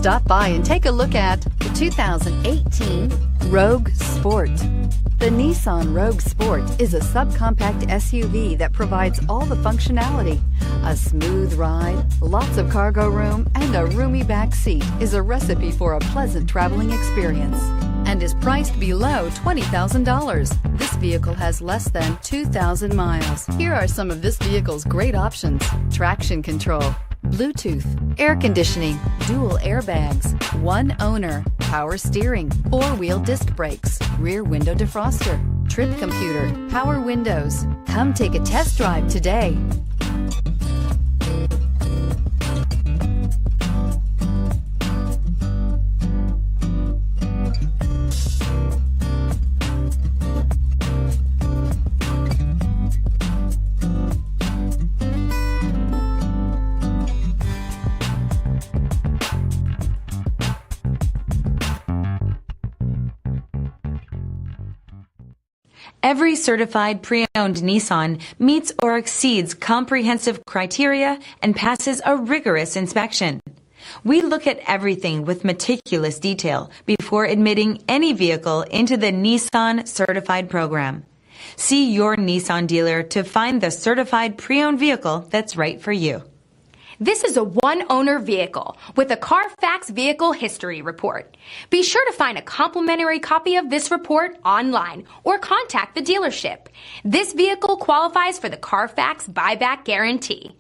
Stop by and take a look at the 2018 Rogue Sport. The Nissan Rogue Sport is a subcompact SUV that provides all the functionality. A smooth ride, lots of cargo room, and a roomy back seat is a recipe for a pleasant traveling experience and is priced below $20,000. This vehicle has less than 2,000 miles. Here are some of this vehicle's great options: traction control, Bluetooth, air conditioning, dual airbags, one owner, power steering, four-wheel disc brakes, rear window defroster, trip computer, power windows. Come take a test drive today. Every certified pre-owned Nissan meets or exceeds comprehensive criteria and passes a rigorous inspection. We look at everything with meticulous detail before admitting any vehicle into the Nissan Certified Program. See your Nissan dealer to find the certified pre-owned vehicle that's right for you. This is a one-owner vehicle with a Carfax Vehicle History Report. Be sure to find a complimentary copy of this report online or contact the dealership. This vehicle qualifies for the Carfax Buyback Guarantee.